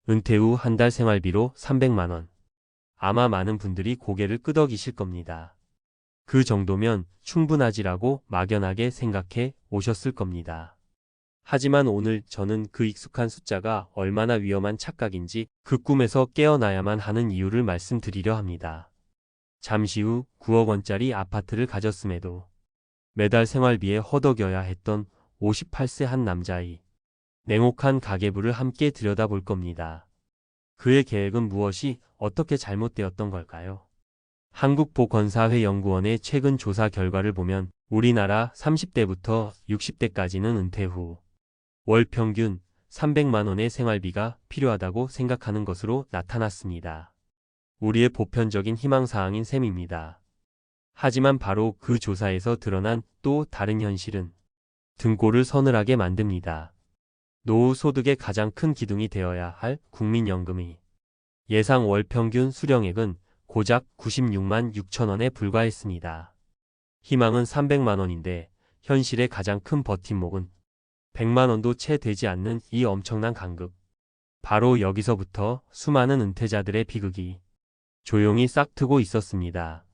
은퇴 후 한 달 생활비로 300만 원. 아마 많은 분들이 고개를 끄덕이실 겁니다. 그 정도면 충분하지라고 막연하게 생각해 오셨을 겁니다. 하지만 오늘 저는 그 익숙한 숫자가 얼마나 위험한 착각인지 그 꿈에서 깨어나야만 하는 이유를 말씀드리려 합니다. 잠시 후 9억 원짜리 아파트를 가졌음에도 매달 생활비에 허덕여야 했던 58세 한 남자의 냉혹한 가계부를 함께 들여다볼 겁니다. 그의 계획은 무엇이 어떻게 잘못되었던 걸까요? 한국보건사회연구원의 최근 조사 결과를 보면 우리나라 30대부터 60대까지는 은퇴 후 월 평균 300만 원의 생활비가 필요하다고 생각하는 것으로 나타났습니다. 우리의 보편적인 희망사항인 셈입니다. 하지만 바로 그 조사에서 드러난 또 다른 현실은 등골을 서늘하게 만듭니다. 노후 소득의 가장 큰 기둥이 되어야 할 국민연금이 예상 월 평균 수령액은 고작 96만 6천 원에 불과했습니다. 희망은 300만 원인데 현실의 가장 큰 버팀목은 100만 원도 채 되지 않는 이 엄청난 간극. 바로 여기서부터 수많은 은퇴자들의 비극이 조용히 싹트고 있었습니다.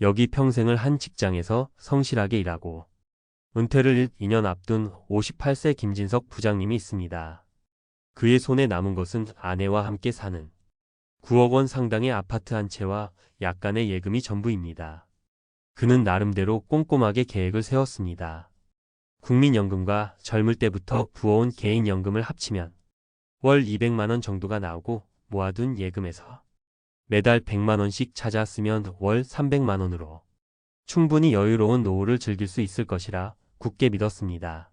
여기 평생을 한 직장에서 성실하게 일하고 은퇴를 2년 앞둔 58세 김진석 부장님이 있습니다. 그의 손에 남은 것은 아내와 함께 사는 9억 원 상당의 아파트 한 채와 약간의 예금이 전부입니다. 그는 나름대로 꼼꼼하게 계획을 세웠습니다. 국민연금과 젊을 때부터 부어온 개인연금을 합치면 월 200만 원 정도가 나오고 모아둔 예금에서 매달 100만 원씩 찾아 쓰면 월 300만 원으로 충분히 여유로운 노후를 즐길 수 있을 것이라 굳게 믿었습니다.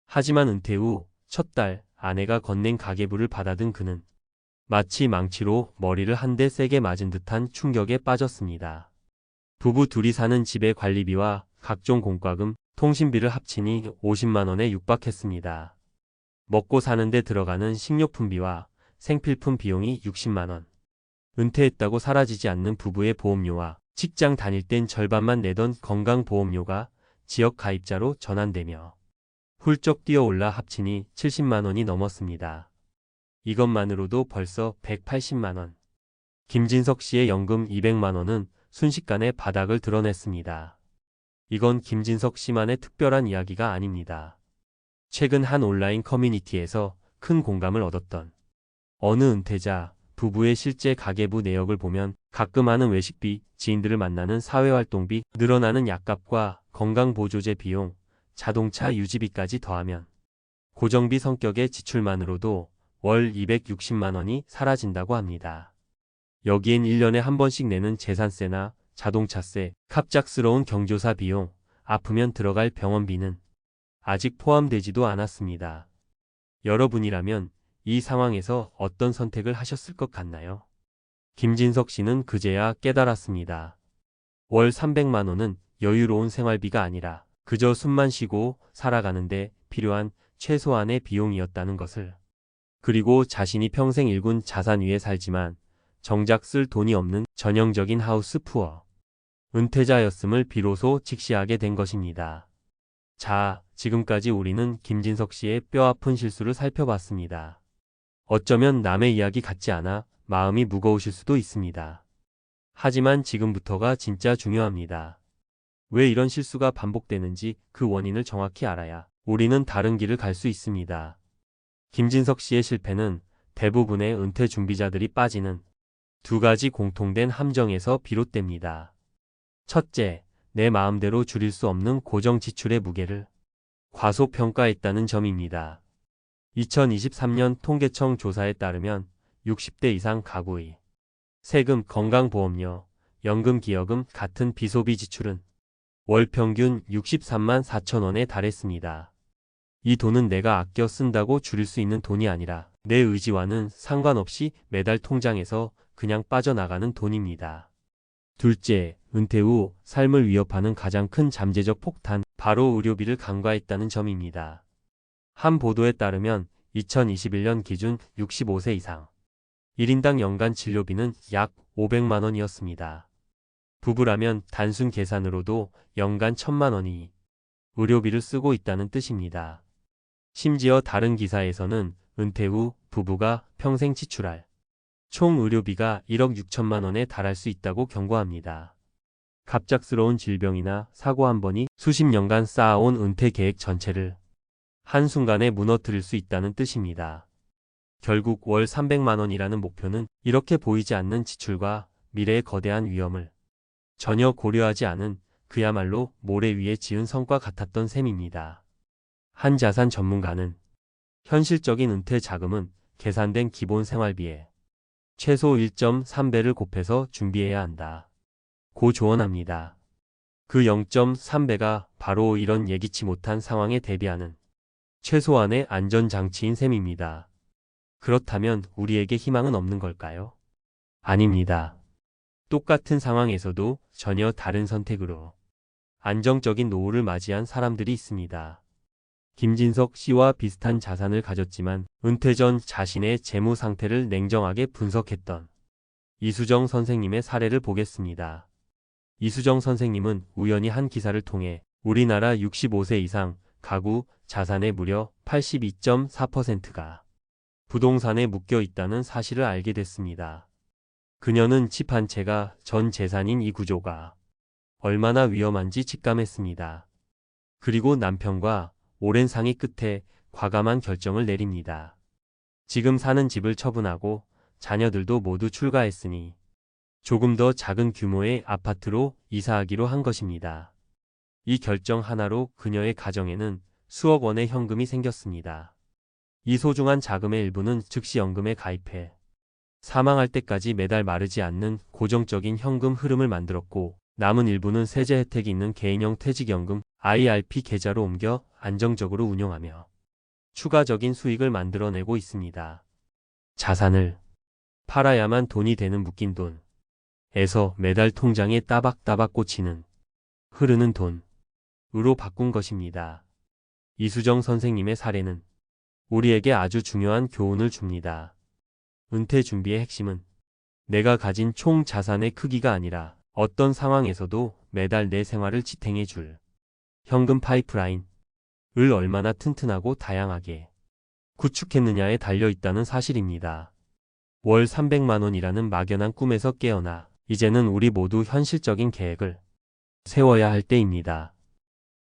하지만 은퇴 후 첫 달 아내가 건넨 가계부를 받아든 그는 마치 망치로 머리를 한 대 세게 맞은 듯한 충격에 빠졌습니다. 부부 둘이 사는 집의 관리비와 각종 공과금, 통신비를 합치니 50만 원에 육박했습니다. 먹고 사는데 들어가는 식료품비와 생필품 비용이 60만 원. 은퇴했다고 사라지지 않는 부부의 보험료와 직장 다닐 땐 절반만 내던 건강보험료가 지역 가입자로 전환되며 훌쩍 뛰어올라 합치니 70만 원이 넘었습니다. 이것만으로도 벌써 180만 원. 김진석 씨의 연금 200만 원은 순식간에 바닥을 드러냈습니다. 이건 김진석 씨만의 특별한 이야기가 아닙니다. 최근 한 온라인 커뮤니티에서 큰 공감을 얻었던 어느 은퇴자 부부의 실제 가계부 내역을 보면 가끔 하는 외식비, 지인들을 만나는 사회활동비, 늘어나는 약값과 건강보조제 비용, 자동차 유지비까지 더하면 고정비 성격의 지출만으로도 월 260만 원이 사라진다고 합니다. 여기엔 1년에 한 번씩 내는 재산세나 자동차세, 갑작스러운 경조사 비용, 아프면 들어갈 병원비는 아직 포함되지도 않았습니다. 여러분이라면 이 상황에서 어떤 선택을 하셨을 것 같나요? 김진석 씨는 그제야 깨달았습니다. 월 300만 원은 여유로운 생활비가 아니라 그저 숨만 쉬고 살아가는데 필요한 최소한의 비용이었다는 것을. 그리고 자신이 평생 일군 자산 위에 살지만 정작 쓸 돈이 없는 전형적인 하우스 푸어 은퇴자였음을 비로소 직시하게 된 것입니다. 자, 지금까지 우리는 김진석 씨의 뼈아픈 실수를 살펴봤습니다. 어쩌면 남의 이야기 같지 않아 마음이 무거우실 수도 있습니다. 하지만 지금부터가 진짜 중요합니다. 왜 이런 실수가 반복되는지 그 원인을 정확히 알아야 우리는 다른 길을 갈 수 있습니다. 김진석 씨의 실패는 대부분의 은퇴 준비자들이 빠지는 두 가지 공통된 함정에서 비롯됩니다. 첫째, 내 마음대로 줄일 수 없는 고정 지출의 무게를 과소평가했다는 점입니다. 2023년 통계청 조사에 따르면 60대 이상 가구의 세금, 건강보험료, 연금기여금 같은 비소비 지출은 월 평균 63만 4천 원에 달했습니다. 이 돈은 내가 아껴 쓴다고 줄일 수 있는 돈이 아니라 내 의지와는 상관없이 매달 통장에서 그냥 빠져나가는 돈입니다. 둘째, 은퇴 후 삶을 위협하는 가장 큰 잠재적 폭탄, 바로 의료비를 간과했다는 점입니다. 한 보도에 따르면 2021년 기준 65세 이상 1인당 연간 진료비는 약 500만 원이었습니다. 부부라면 단순 계산으로도 연간 1,000만 원이 의료비를 쓰고 있다는 뜻입니다. 심지어 다른 기사에서는 은퇴 후 부부가 평생 지출할 총 의료비가 1억 6천만 원에 달할 수 있다고 경고합니다. 갑작스러운 질병이나 사고 한 번이 수십 년간 쌓아온 은퇴 계획 전체를 한순간에 무너뜨릴 수 있다는 뜻입니다. 결국 월 300만 원이라는 목표는 이렇게 보이지 않는 지출과 미래의 거대한 위험을 전혀 고려하지 않은 그야말로 모래 위에 지은 성과 같았던 셈입니다. 한 자산 전문가는 현실적인 은퇴 자금은 계산된 기본 생활비에 최소 1.3배를 곱해서 준비해야 한다 고 조언합니다. 그 0.3배가 바로 이런 예기치 못한 상황에 대비하는 최소한의 안전장치인 셈입니다. 그렇다면 우리에게 희망은 없는 걸까요? 아닙니다. 똑같은 상황에서도 전혀 다른 선택으로 안정적인 노후를 맞이한 사람들이 있습니다. 김진석 씨와 비슷한 자산을 가졌지만 은퇴 전 자신의 재무 상태를 냉정하게 분석했던 이수정 선생님의 사례를 보겠습니다. 이수정 선생님은 우연히 한 기사를 통해 우리나라 65세 이상 가구 자산의 무려 82.4%가 부동산에 묶여 있다는 사실을 알게 됐습니다. 그녀는 집 한 채가 전 재산인 이 구조가 얼마나 위험한지 직감했습니다. 그리고 남편과 오랜 상의 끝에 과감한 결정을 내립니다. 지금 사는 집을 처분하고 자녀들도 모두 출가했으니 조금 더 작은 규모의 아파트로 이사하기로 한 것입니다. 이 결정 하나로 그녀의 가정에는 수억 원의 현금이 생겼습니다. 이 소중한 자금의 일부는 즉시 연금에 가입해 사망할 때까지 매달 마르지 않는 고정적인 현금 흐름을 만들었고 남은 일부는 세제 혜택이 있는 개인형 퇴직연금 IRP 계좌로 옮겨 안정적으로 운용하며 추가적인 수익을 만들어내고 있습니다. 자산을 팔아야만 돈이 되는 묶인 돈에서 매달 통장에 따박따박 꽂히는 흐르는 돈으로 바꾼 것입니다. 이수정 선생님의 사례는 우리에게 아주 중요한 교훈을 줍니다. 은퇴 준비의 핵심은 내가 가진 총 자산의 크기가 아니라 어떤 상황에서도 매달 내 생활을 지탱해 줄 현금 파이프라인을 얼마나 튼튼하고 다양하게 구축했느냐에 달려 있다는 사실입니다. 월 300만 원이라는 막연한 꿈에서 깨어나 이제는 우리 모두 현실적인 계획을 세워야 할 때입니다.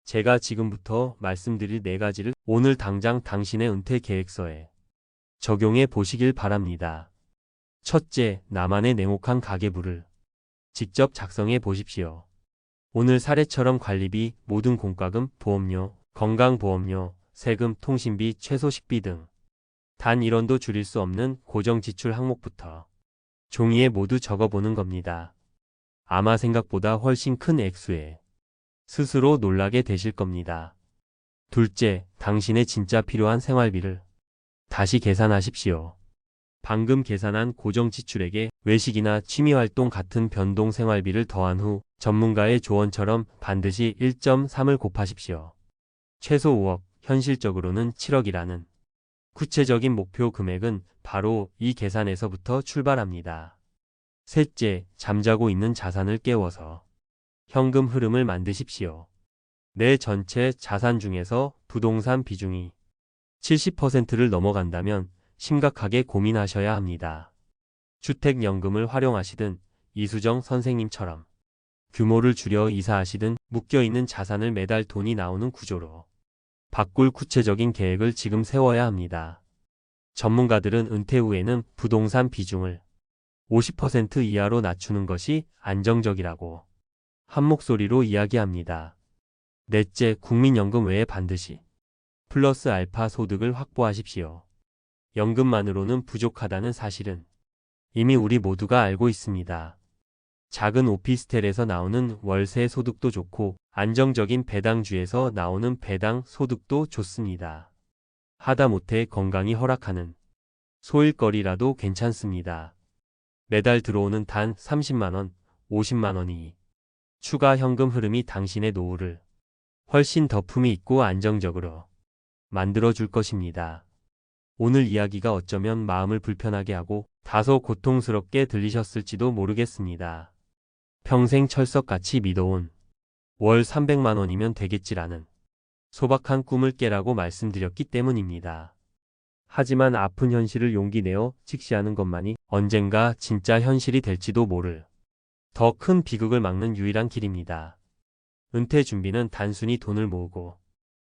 제가 지금부터 말씀드릴 4가지를 오늘 당장 당신의 은퇴 계획서에 적용해 보시길 바랍니다. 첫째, 나만의 냉혹한 가계부를 직접 작성해 보십시오. 오늘 사례처럼 관리비, 모든 공과금, 보험료, 건강보험료, 세금, 통신비, 최소 식비 등 단 1원도 줄일 수 없는 고정지출 항목부터 종이에 모두 적어보는 겁니다. 아마 생각보다 훨씬 큰 액수에 스스로 놀라게 되실 겁니다. 둘째, 당신의 진짜 필요한 생활비를 다시 계산하십시오. 방금 계산한 고정지출액에 외식이나 취미활동 같은 변동 생활비를 더한 후 전문가의 조언처럼 반드시 1.3을 곱하십시오. 최소 5억, 현실적으로는 7억이라는 구체적인 목표 금액은 바로 이 계산에서부터 출발합니다. 셋째, 잠자고 있는 자산을 깨워서 현금 흐름을 만드십시오. 내 전체 자산 중에서 부동산 비중이 70%를 넘어간다면 심각하게 고민하셔야 합니다. 주택연금을 활용하시든 이수정 선생님처럼 규모를 줄여 이사하시든 묶여있는 자산을 매달 돈이 나오는 구조로 바꿀 구체적인 계획을 지금 세워야 합니다. 전문가들은 은퇴 후에는 부동산 비중을 50% 이하로 낮추는 것이 안정적이라고 한 목소리로 이야기합니다. 넷째, 국민연금 외에 반드시 플러스 알파 소득을 확보하십시오. 연금만으로는 부족하다는 사실은 이미 우리 모두가 알고 있습니다. 작은 오피스텔에서 나오는 월세 소득도 좋고 안정적인 배당주에서 나오는 배당 소득도 좋습니다. 하다못해 건강이 허락하는 소일거리라도 괜찮습니다. 매달 들어오는 단 30만 원, 50만 원이 추가 현금 흐름이 당신의 노후를 훨씬 더 품위 있고 안정적으로 만들어줄 것입니다. 오늘 이야기가 어쩌면 마음을 불편하게 하고 다소 고통스럽게 들리셨을지도 모르겠습니다. 평생 철석같이 믿어온 월 300만 원이면 되겠지라는 소박한 꿈을 깨라고 말씀드렸기 때문입니다. 하지만 아픈 현실을 용기 내어 직시하는 것만이 언젠가 진짜 현실이 될지도 모를 더 큰 비극을 막는 유일한 길입니다. 은퇴 준비는 단순히 돈을 모으고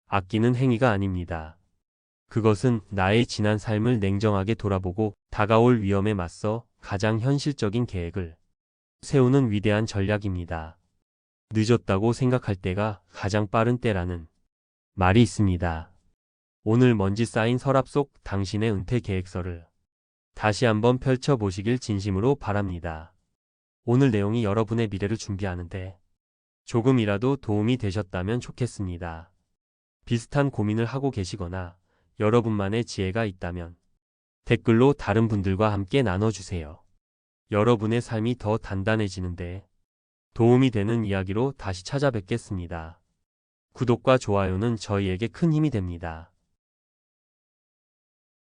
아끼는 행위가 아닙니다. 그것은 나의 지난 삶을 냉정하게 돌아보고 다가올 위험에 맞서 가장 현실적인 계획을 세우는 위대한 전략입니다. 늦었다고 생각할 때가 가장 빠른 때라는 말이 있습니다. 오늘 먼지 쌓인 서랍 속 당신의 은퇴 계획서를 다시 한번 펼쳐보시길 진심으로 바랍니다. 오늘 내용이 여러분의 미래를 준비하는데 조금이라도 도움이 되셨다면 좋겠습니다. 비슷한 고민을 하고 계시거나 여러분만의 지혜가 있다면 댓글로 다른 분들과 함께 나눠주세요. 여러분의 삶이 더 단단해지는데 도움이 되는 이야기로 다시 찾아뵙겠습니다. 구독과 좋아요는 저희에게 큰 힘이 됩니다.